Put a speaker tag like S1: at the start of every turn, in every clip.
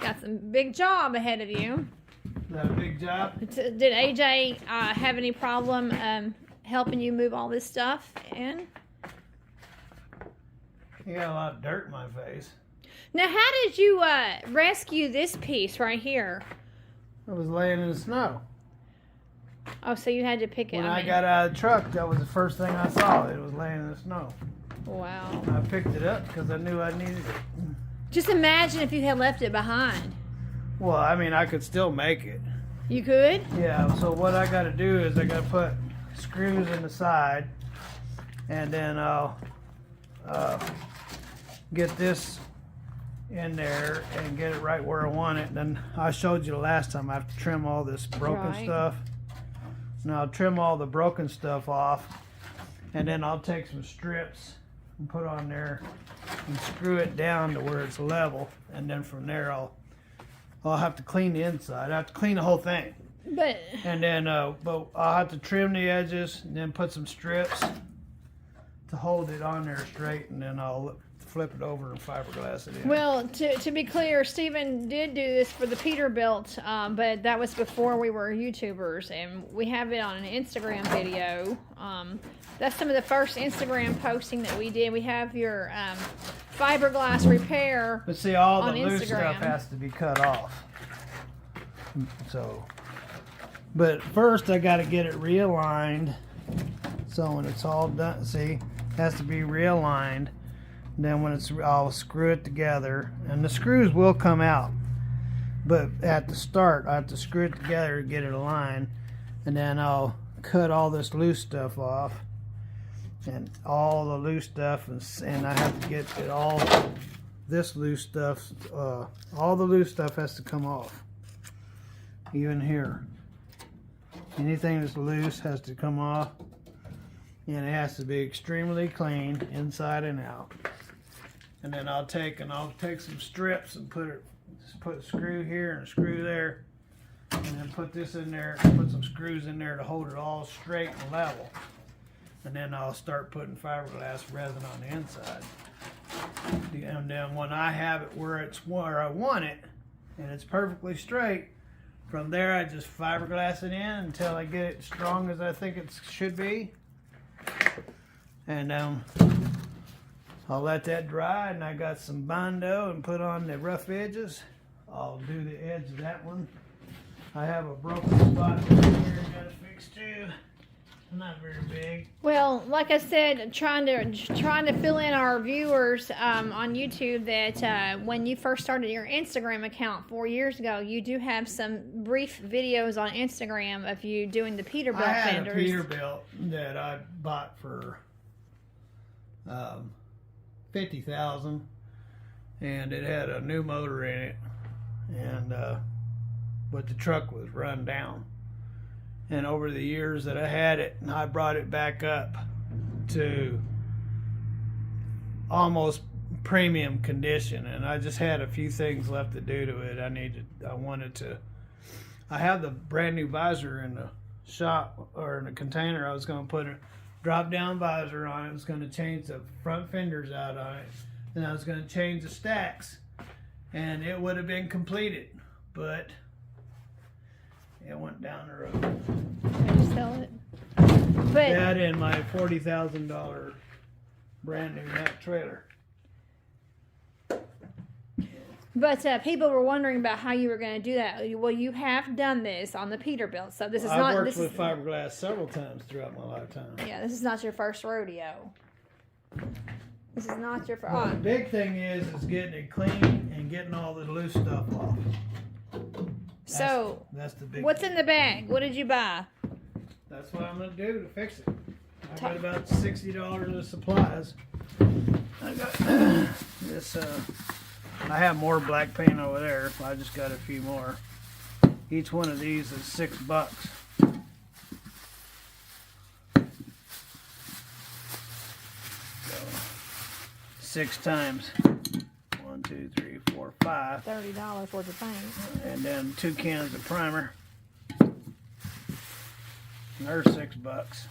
S1: got some big job ahead of you.
S2: Is that a big job?
S1: Did AJ have any problem helping you move all this stuff in?
S2: You got a lot of dirt in my face.
S1: Now, how did you rescue this piece right here?
S2: It was laying in the snow.
S1: Oh, so you had to pick it.
S2: When I got out of the truck, that was the first thing I saw. It was laying in the snow.
S1: Wow.
S2: I picked it up because I knew I needed it.
S1: Just imagine if you had left it behind.
S2: Well, I mean, I could still make it.
S1: You could?
S2: Yeah, so what I got to do is I got to put screws in the side, and then I'll get this in there and get it right where I want it. And then I showed you the last time I have to trim all this broken stuff. Now I'll trim all the broken stuff off, and then I'll take some strips and put on there and screw it down to where it's level, and then from there I'll have to clean the inside. I have to clean the whole thing.
S1: But
S2: But I'll have to trim the edges and then put some strips to hold it on there straight, and then I'll flip it over and fiberglass it in.
S1: Well, to be clear, Stephen did do this for the Peterbilt, but that was before we were YouTubers, and we have it on an Instagram video. That's some of the first Instagram posting that we did. We have your fiberglass repair.
S2: But see, all the
S1: on
S2: loose
S1: Instagram.
S2: stuff has to be cut off. So, but first I got to get it realigned. So when it's all done, see, it has to be realigned. Then when I'll screw it together, and the screws will come out. But at the start, I have to screw it together to get it aligned, and then I'll cut all this loose stuff off, and all the loose stuff, and I have to get it all. This loose stuff, all the loose stuff has to come off. Even here, anything that's loose has to come off, and it has to be extremely clean inside and out. And then I'll take some strips and put a screw here and a screw there, and then put this in there and put some screws in there to hold it all straight and level. And then I'll start putting fiberglass resin on the inside. And then when I have it where I want it and it's perfectly straight, from there I just fiberglass it in until I get it strong as I think it should be. And I'll let that dry, and I got some Bondo and put on the rough edges. I'll do the edge of that one. I have a broken spot here I gotta fix too. Not very big.
S1: Well, like I said, trying to fill in our viewers on YouTube that when you first started your Instagram account 4 years ago, you do have some brief videos on Instagram of you doing the Peterbilt fenders.
S2: I had a Peterbilt that I bought for $50,000, and it had a new motor in it, and but the truck was run down. And over the years that I had it, I brought it back up to almost premium condition, and I just had a few things left to do to it. I have the brand new visor in the shop, or in the container. I was going to put a drop down visor on it. I was going to change the front fenders out on it, and I was going to change the stacks, and it would have been completed, but it went down the road.
S1: Can you sell it? But
S2: That and my $40,000 brand new Mack trailer.
S1: But people were wondering about how you were going to do that. Well, you have done this on the Peterbilt, so this is not.
S2: I've worked with fiberglass several times throughout my lifetime.
S1: Yeah, this is not your first rodeo. This is not your first.
S2: Well, the big thing is getting it clean and getting all the loose stuff off. That's the big.
S1: What's
S2: thing.
S1: in the bag? What did you buy?
S2: That's what I'm gonna do to fix it. I got about $60 of supplies. I got this. I have more black paint over there. I just got a few more. Each one of these is $6. So 6 times 1, 2, 3, 4, 5.
S1: $30 worth of paint.
S2: And then 2 cans of primer. There's $6.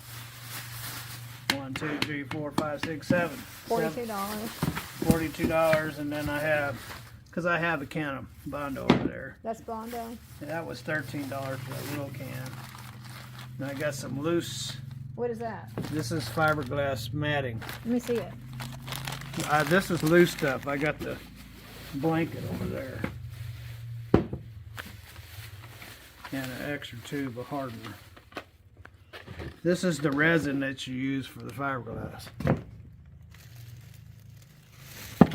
S2: 1, 2, 3, 4, 5, 6, 7.
S1: $42.
S2: $42, and then I have Because I have a can of Bondo over there.
S1: That's Bondo.
S2: And that was $13 for that little can. And I got some loose.
S1: What is that?
S2: This is fiberglass matting.
S1: Let me see it.
S2: This is loose stuff. I got the blanket over there. And an extra tube of hardener. This is the resin that you use for the fiberglass.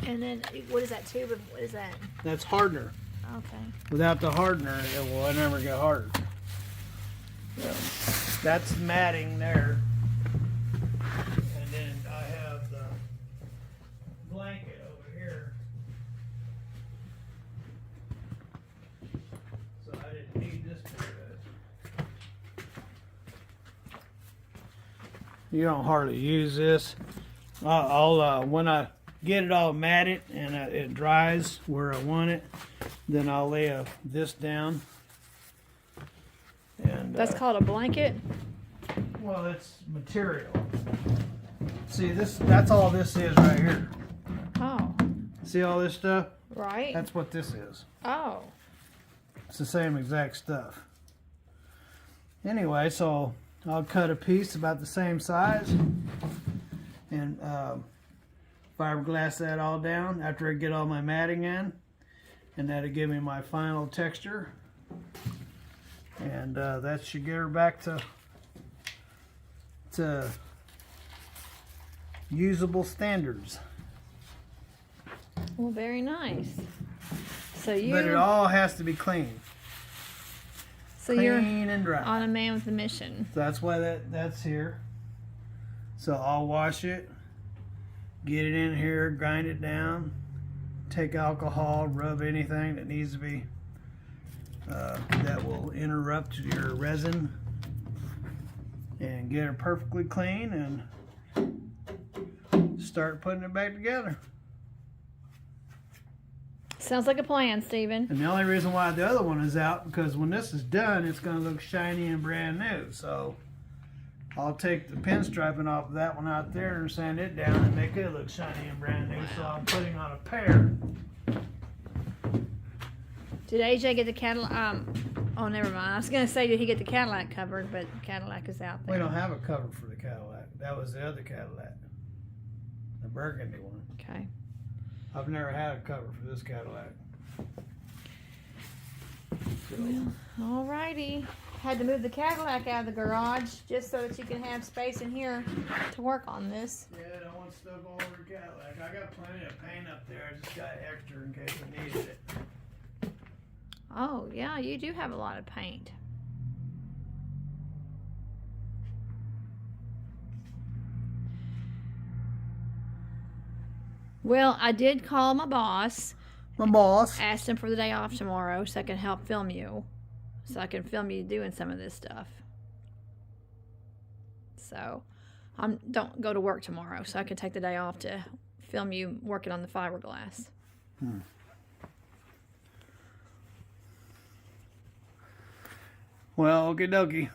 S1: And then, what is that tube? What is that?
S2: That's hardener.
S1: Okay.
S2: Without the hardener, it will never get hardened. So, that's matting there. And then I have the blanket over here. So I didn't need this very good. You don't hardly use this. I'll when I get it all matted and it dries where I want it, then I'll lay this down. And
S1: That's called a blanket?
S2: well, it's material. See, that's all this is right here.
S1: Oh.
S2: See all this stuff?
S1: Right.
S2: That's what this is.
S1: Oh.
S2: It's the same exact stuff. Anyway, so I'll cut a piece about the same size and fiberglass that all down after I get all my matting in, and that'll give me my final texture, and that should get her back to usable standards.
S1: Well, very nice. So
S2: But it all has to be clean.
S1: you're
S2: Clean and dry.
S1: on a man with a mission.
S2: So that's why that's here. So I'll wash it, get it in here, grind it down, take alcohol, rub anything that needs to be, that will interrupt your resin, and get it perfectly clean and start putting it back together.
S1: Sounds like a plan, Stephen.
S2: And the only reason why the other one is out, because when this is done, it's going to look shiny and brand new. So I'll take the pinstriping off of that one out there and sand it down and make it look shiny and brand new. So I'm putting on a pair.
S1: Did AJ get the Cadillac? Oh, never mind. I was going to say, did he get the Cadillac covered? But Cadillac is out there.
S2: We don't have a cover for the Cadillac. That was the other Cadillac, the burgundy one.
S1: Okay.
S2: I've never had a cover for this Cadillac. So,
S1: Well, alrighty. Had to move the Cadillac out of the garage just so that you can have space in here to work on this.
S2: yeah, I don't want stuff all over the Cadillac. I got plenty of paint up there. I just got extra in case I needed it.
S1: Oh, yeah, you do have a lot of paint. Well, I did call my boss.
S2: My boss.
S1: Asked him for the day off tomorrow so I can help film you. So I can film you doing some of this stuff. So, I don't go to work tomorrow, so I can take the day off to film you working on the fiberglass.
S2: Well, okie dokie.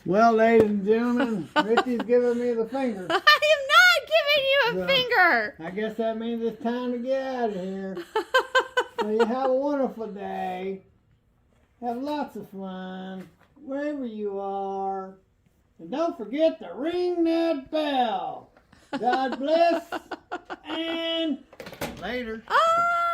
S2: Well, ladies and gentlemen, Richie's giving me the finger.
S1: I am not giving you a
S2: So,
S1: finger.
S2: I guess that means it's time to get out of here. So you have a wonderful day. Have lots of fun wherever you are. And don't forget to ring that bell. God bless and later.
S1: Ah!